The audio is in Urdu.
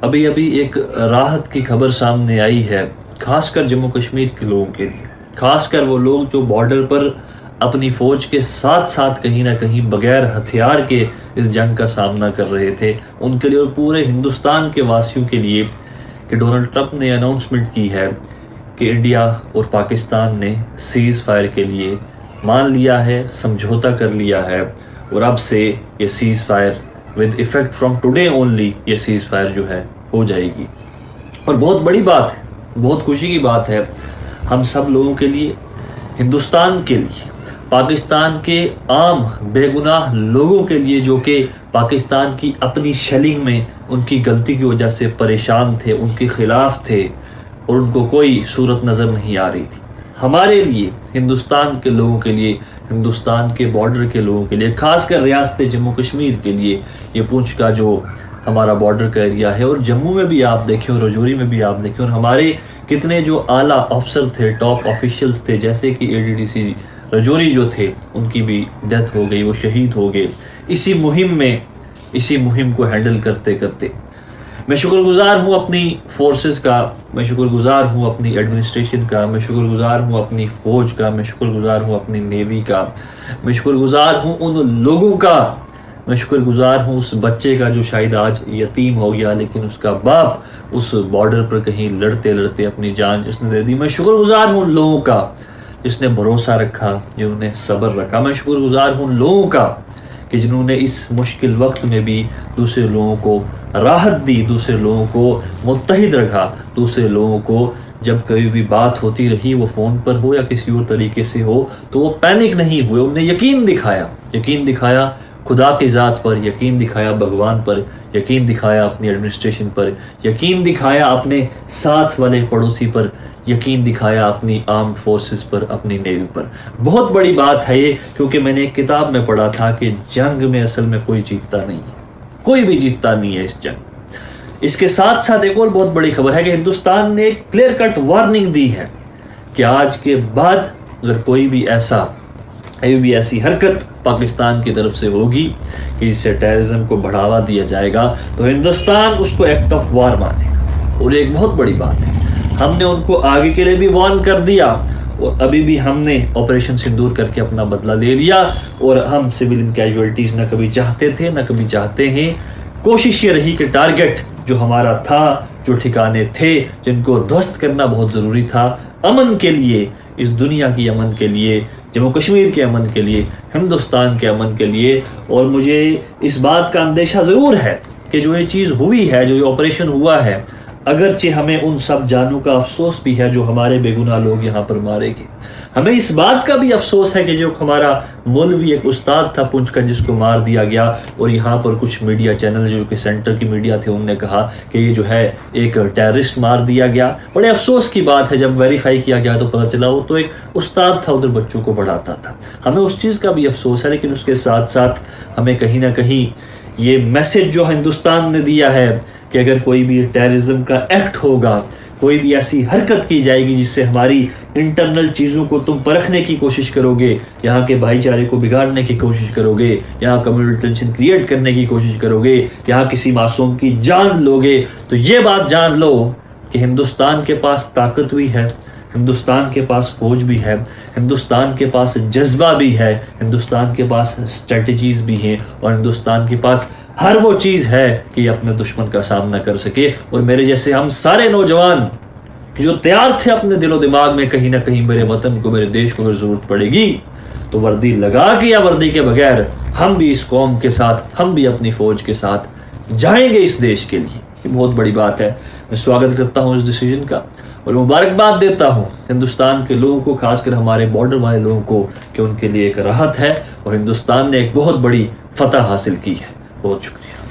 ابھی ایک راحت کی خبر سامنے آئی ہے، خاص کر جموں کشمیر کے لوگوں کے لیے، خاص کر وہ لوگ جو بارڈر پر اپنی فوج کے ساتھ ساتھ کہیں نہ کہیں بغیر ہتھیار کے اس جنگ کا سامنا کر رہے تھے، ان کے لیے اور پورے ہندوستان کے واسیوں کے لیے کہ ڈونلڈ ٹرمپ نے اناؤنسمنٹ کی ہے کہ انڈیا اور پاکستان نے سیز فائر کے لیے مان لیا ہے، سمجھوتا کر لیا ہے، اور اب سے یہ ceasefire with effect from today only یہ سیز فائر جو ہے ہو جائے گی۔ اور بہت بڑی بات ہے، بہت خوشی کی بات ہے ہم سب لوگوں کے لیے، ہندوستان کے لیے، پاکستان کے عام بے گناہ لوگوں کے لیے جو کہ پاکستان کی اپنی شیلنگ میں ان کی غلطی کی وجہ سے پریشان تھے، ان کے خلاف تھے اور ان کو کوئی صورت نظر نہیں آ رہی تھی۔ ہمارے لیے، ہندوستان کے لوگوں کے لیے، ہندوستان کے بارڈر کے لوگوں کے لیے، خاص کر ریاست جموں کشمیر کے لیے، یہ پونچھ کا جو ہمارا بارڈر کا ایریا ہے، اور جموں میں بھی آپ دیکھیں اور رجوری میں بھی آپ دیکھیں، اور ہمارے کتنے جو اعلیٰ افسر تھے، ٹاپ آفیشلز تھے، جیسے کہ ADDC رجوری جو تھے، ان کی بھی ڈیتھ ہو گئی، وہ شہید ہو گئے اسی مہم کو ہینڈل کرتے کرتے۔ میں شکر گزار ہوں اپنی فورسز کا، میں شکر گزار ہوں اپنی ایڈمنسٹریشن کا، میں شکر گزار ہوں اپنی فوج کا، میں شکر گزار ہوں اپنی نیوی کا، میں شکر گزار ہوں ان لوگوں کا، میں شکر گزار ہوں اس بچے کا جو شاید آج یتیم ہو گیا لیکن اس کا باپ اس بارڈر پر کہیں لڑتے لڑتے اپنی جان جس نے دے دی۔ میں شکر گزار ہوں ان لوگوں کا جس نے بھروسہ رکھا، جنہوں نے صبر رکھا۔ میں شکر گزار ہوں ان لوگوں کا کہ جنہوں نے اس مشکل وقت میں بھی دوسرے لوگوں کو راحت دی، دوسرے لوگوں کو متحد رکھا، دوسرے لوگوں کو جب کبھی بھی بات ہوتی رہی، وہ فون پر ہو یا کسی اور طریقے سے ہو، تو وہ پینک نہیں ہوئے، انہوں نے یقین دکھایا خدا کی ذات پر، یقین دکھایا بھگوان پر، یقین دکھایا اپنی ایڈمنسٹریشن پر، یقین دکھایا اپنے ساتھ والے پڑوسی پر، یقین دکھایا اپنی آرمڈ فورسز پر، اپنی نیوی پر۔ بہت بڑی بات ہے یہ، کیونکہ میں نے ایک کتاب میں پڑھا تھا کہ جنگ میں اصل میں کوئی جیتتا نہیں ہے، کوئی بھی جیتتا نہیں ہے اس جنگ۔ اس کے ساتھ ساتھ ایک اور بہت بڑی خبر ہے کہ ہندوستان نے ایک کلیئر کٹ وارننگ دی ہے کہ آج کے بعد اگر کوئی بھی ایسی حرکت پاکستان کی طرف سے ہوگی کہ جس سے ٹیررزم کو بڑھاوا دیا جائے گا تو ہندوستان اس کو ایکٹ آف وار مانے گا۔ اور ایک بہت بڑی بات ہے، ہم نے ان کو آگے کے لیے بھی وارن کر دیا، اور ابھی بھی ہم نے آپریشن سندور کر کے اپنا بدلہ لے لیا، اور ہم سویلین کیجویلٹیز نہ کبھی چاہتے تھے نہ کبھی چاہتے ہیں۔ کوشش یہ رہی کہ ٹارگٹ جو ہمارا تھا، جو ٹھکانے تھے جن کو دھوست کرنا بہت ضروری تھا امن کے لیے، اس دنیا کی امن کے لیے، جموں کشمیر کے امن کے لیے، ہندوستان کے امن کے لیے۔ اور مجھے اس بات کا اندیشہ ضرور ہے کہ جو یہ چیز ہوئی ہے، جو یہ آپریشن ہوا ہے، اگرچہ ہمیں ان سب جانوں کا افسوس بھی ہے جو ہمارے بے گناہ لوگ یہاں پر مارے گئے، ہمیں اس بات کا بھی افسوس ہے کہ جو ہمارا مولوی ایک استاد تھا پونچھ کا جس کو مار دیا گیا، اور یہاں پر کچھ میڈیا چینل جو کہ سینٹر کی میڈیا تھے انہوں نے کہا کہ یہ جو ہے ایک ٹیررسٹ مار دیا گیا۔ بڑے افسوس کی بات ہے، جب ویریفائی کیا گیا تو پتہ چلا وہ تو ایک استاد تھا، ادھر بچوں کو پڑھاتا تھا۔ ہمیں اس چیز کا بھی افسوس ہے، لیکن اس کے ساتھ ساتھ ہمیں کہیں نہ کہیں یہ میسج جو ہندوستان نے دیا ہے کہ اگر کوئی بھی ٹیررزم کا ایکٹ ہوگا، کوئی بھی ایسی حرکت کی جائے گی جس سے ہماری انٹرنل چیزوں کو تم پرکھنے کی کوشش کرو گے، یہاں کے بھائی چارے کو بگاڑنے کی کوشش کرو گے، یہاں کمیونٹی ٹینشن کریٹ کرنے کی کوشش کرو گے، یہاں کسی معصوم کی جان لو گے، تو یہ بات جان لو کہ ہندوستان کے پاس طاقت بھی ہے، ہندوستان کے پاس فوج بھی ہے، ہندوستان کے پاس جذبہ بھی ہے، ہندوستان کے پاس اسٹریٹجیز بھی ہیں، اور ہندوستان کے پاس ہر وہ چیز ہے کہ یہ اپنے دشمن کا سامنا کر سکے۔ اور میرے جیسے ہم سارے نوجوان جو تیار تھے اپنے دل و دماغ میں کہیں نہ کہیں میرے وطن کو، میرے دیش کو اگر ضرورت پڑے گی تو وردی لگا کے یا وردی کے بغیر ہم بھی اس قوم کے ساتھ، ہم بھی اپنی فوج کے ساتھ جائیں گے اس دیش کے لیے۔ یہ بہت بڑی بات ہے، میں سواگت کرتا ہوں اس ڈیسیجن کا، اور مبارکباد دیتا ہوں ہندوستان کے لوگوں کو، خاص کر ہمارے بارڈر والے لوگوں کو، کہ ان کے لیے ایک راحت ہے اور ہندوستان نے ایک بہت بڑی فتح حاصل کی ہے۔ بہت شکریہ۔